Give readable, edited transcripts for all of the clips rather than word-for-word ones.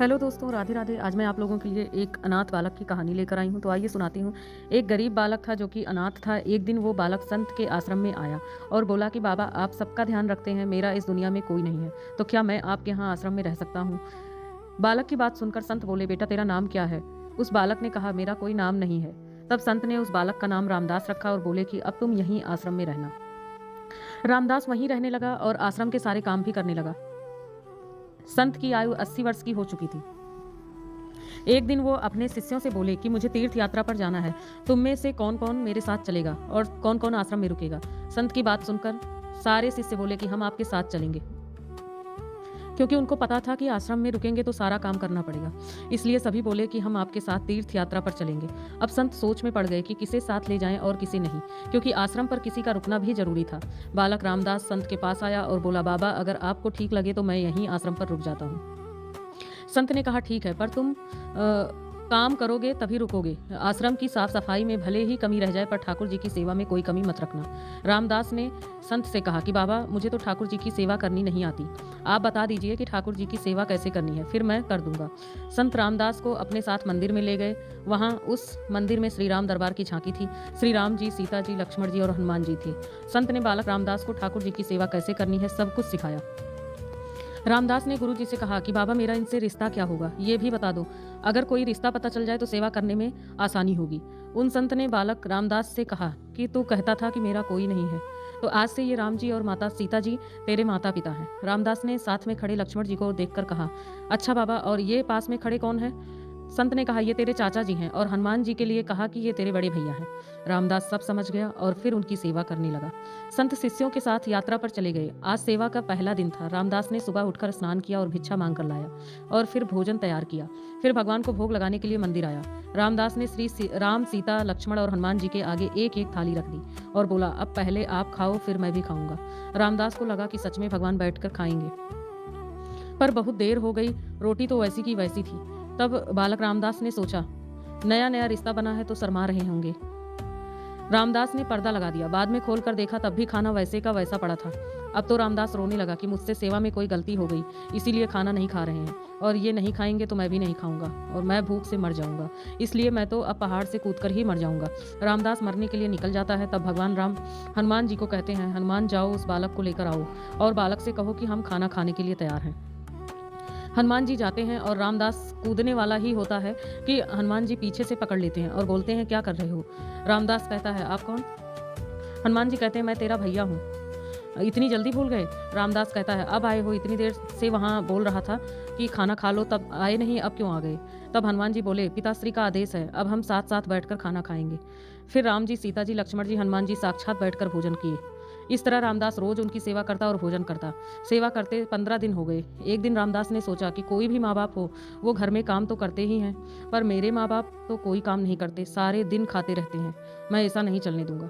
Hello दोस्तों, राधे राधे। आज मैं आप लोगों के लिए एक अनाथ बालक की कहानी लेकर आई हूँ। तो आइए सुनाती हूँ। एक गरीब बालक था जो कि अनाथ था। एक दिन वो बालक संत के आश्रम में आया और बोला कि बाबा, आप सबका ध्यान रखते हैं, मेरा इस दुनिया में कोई नहीं है, तो क्या मैं आपके यहाँ आश्रम में रह सकता हूँ? बालक की बात सुनकर संत बोले, बेटा तेरा नाम क्या है? उस बालक ने कहा, मेरा कोई नाम नहीं है। तब संत ने उस बालक का नाम रामदास रखा और बोले कि अब तुम यहीं आश्रम में रहना। रामदास वहीं रहने लगा और आश्रम के सारे काम भी करने लगा। संत की आयु 80 वर्ष की हो चुकी थी। एक दिन वो अपने शिष्यों से बोले कि मुझे तीर्थ यात्रा पर जाना है, तुम में से कौन कौन मेरे साथ चलेगा और कौन कौन आश्रम में रुकेगा? संत की बात सुनकर सारे शिष्य बोले कि हम आपके साथ चलेंगे, क्योंकि उनको पता था कि आश्रम में रुकेंगे तो सारा काम करना पड़ेगा। इसलिए सभी बोले कि हम आपके साथ तीर्थ यात्रा पर चलेंगे। अब संत सोच में पड़ गए कि किसे साथ ले जाएं और किसे नहीं, क्योंकि आश्रम पर किसी का रुकना भी जरूरी था। बालक रामदास संत के पास आया और बोला, बाबा अगर आपको ठीक लगे तो मैं यहीं आश्रम पर रुक जाता हूँ। संत ने कहा, ठीक है, पर तुम काम करोगे तभी रुकोगे। आश्रम की साफ सफाई में भले ही कमी रह जाए, पर ठाकुर जी की सेवा में कोई कमी मत रखना। रामदास ने संत से कहा कि बाबा, मुझे तो ठाकुर जी की सेवा करनी नहीं आती, आप बता दीजिए कि ठाकुर जी की सेवा कैसे करनी है, फिर मैं कर दूंगा। संत रामदास को अपने साथ मंदिर में ले गए। वहां उस मंदिर में श्री राम दरबार की झांकी थी। श्री राम जी, सीता जी, लक्ष्मण जी और हनुमान जी थे। संत ने बालक रामदास को ठाकुर जी की सेवा कैसे करनी है सब कुछ सिखाया। रामदास ने गुरु जी से कहा कि बाबा, मेरा इनसे रिश्ता क्या होगा, ये भी बता दो। अगर कोई रिश्ता पता चल जाए तो सेवा करने में आसानी होगी। उन संत ने बालक रामदास से कहा कि तू कहता था कि मेरा कोई नहीं है, तो आज से ये राम जी और माता सीता जी तेरे माता पिता हैं। रामदास ने साथ में खड़े लक्ष्मण जी को देखकर कहा, अच्छा बाबा, और ये पास में खड़े कौन है? संत ने कहा, ये तेरे चाचा जी हैं, और हनुमान जी के लिए कहा कि ये तेरे बड़े भैया हैं। रामदास सब समझ गया और फिर उनकी सेवा करने लगा। संत शिष्यों के साथ यात्रा पर चले गए। आज सेवा का पहला दिन था। रामदास ने सुबह उठकर स्नान किया और भिक्षा मांग कर लाया और फिर भोजन तैयार किया। फिर भगवान को भोग लगाने के लिए मंदिर आया। रामदास ने राम, सीता, लक्ष्मण और हनुमान जी के आगे एक एक थाली रख दी और बोला, अब पहले आप खाओ, फिर मैं भी खाऊंगा। रामदास को लगा कि सच में भगवान बैठकर खाएंगे, पर बहुत देर हो गई, रोटी तो वैसी की वैसी थी। तब बालक रामदास ने सोचा, नया नया रिश्ता बना है तो शर्मा रहे होंगे। रामदास ने पर्दा लगा दिया। बाद में खोलकर देखा, तब भी खाना वैसे का वैसा पड़ा था। अब तो रामदास रोने लगा कि मुझसे सेवा में कोई गलती हो गई, इसीलिए खाना नहीं खा रहे हैं, और ये नहीं खाएंगे तो मैं भी नहीं खाऊंगा और मैं भूख से मर जाऊंगा, इसलिए मैं तो अब पहाड़ से कूदकर ही मर जाऊंगा। रामदास मरने के लिए निकल जाता है। तब भगवान राम हनुमान जी को कहते हैं, हनुमान जाओ, उस बालक को लेकर आओ और बालक से कहो कि हम खाना खाने के लिए तैयार हैं। हनुमान जी जाते हैं और रामदास कूदने वाला ही होता है कि हनुमान जी पीछे से पकड़ लेते हैं और बोलते हैं, क्या कर रहे हो? रामदास कहता है, आप कौन? हनुमान जी कहते हैं, मैं तेरा भैया हूँ। इतनी जल्दी भूल गए? रामदास कहता है, अब आए हो, इतनी देर से वहाँ बोल रहा था कि खाना खा लो, तब आए नहीं, अब क्यों आ गए? तब हनुमान जी बोले, पिताश्री का आदेश है, अब हम साथ साथ बैठकर खाना खाएंगे। फिर राम जी, सीता जी, लक्ष्मण जी, हनुमान जी साक्षात बैठकर भोजन किए। इस तरह रामदास रोज उनकी सेवा करता और भोजन करता। सेवा करते 15 दिन हो गए। एक दिन रामदास ने सोचा कि कोई भी माँ बाप हो, वो घर में काम तो करते ही हैं, पर मेरे माँ बाप तो कोई काम नहीं करते, सारे दिन खाते रहते हैं, मैं ऐसा नहीं चलने दूंगा।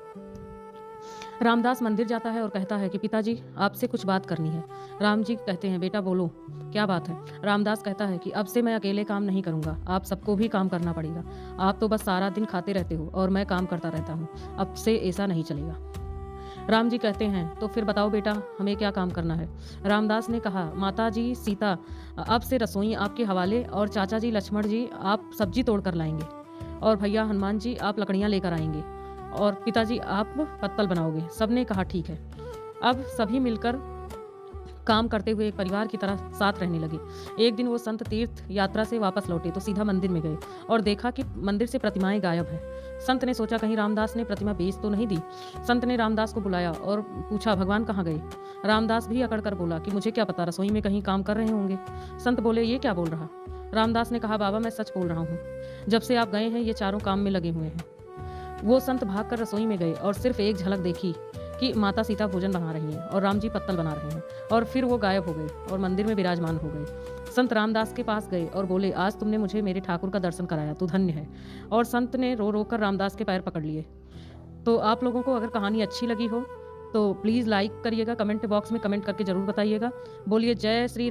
रामदास मंदिर जाता है और कहता है कि पिताजी, आपसे कुछ बात करनी है। राम जी कहते हैं, बेटा बोलो, क्या बात है? रामदास कहता है कि अब से मैं अकेले काम नहीं करूंगा, आप सबको भी काम करना पड़ेगा। आप तो बस सारा दिन खाते रहते हो और मैं काम करता रहता हूँ, अब से ऐसा नहीं चलेगा। राम जी कहते हैं, तो फिर बताओ बेटा, हमें क्या काम करना है? रामदास ने कहा, माता जी सीता अब से रसोई आपके हवाले, और चाचा जी लक्ष्मण जी आप सब्जी तोड़ कर लाएंगे, और भैया हनुमान जी आप लकड़ियां लेकर आएंगे, और पिताजी आप पत्तल बनाओगे। सबने कहा ठीक है। अब सभी मिलकर काम करते हुए एक परिवार की तरह साथ रहने लगे। एक दिन वो संत तीर्थ यात्रा से वापस लौटे तो सीधा मंदिर में गए और देखा कि मंदिर से प्रतिमाएं गायब है। संत ने सोचा, कहीं रामदास ने प्रतिमा बेच तो नहीं दी। संत ने रामदास को बुलाया और पूछा, भगवान कहाँ गए? रामदास भी अकड़ कर बोला कि मुझे क्या पता, रसोई में कहीं काम कर रहे होंगे। संत बोले, ये क्या बोल रहा? रामदास ने कहा, बाबा मैं सच बोल रहा हूँ, जब से आप गए हैं ये चारों काम में लगे हुए हैं। वो संत भागकर रसोई में गए और सिर्फ एक झलक देखी कि माता सीता भोजन बना रही हैं और राम जी पत्तल बना रहे हैं, और फिर वो गायब हो गए और मंदिर में विराजमान हो गए। संत रामदास के पास गए और बोले, आज तुमने मुझे मेरे ठाकुर का दर्शन कराया, तू धन्य है। और संत ने रो रो कर रामदास के पैर पकड़ लिए। तो आप लोगों को अगर कहानी अच्छी लगी हो तो प्लीज़ लाइक करिएगा, कमेंट बॉक्स में कमेंट करके ज़रूर बताइएगा। बोलिए जय श्री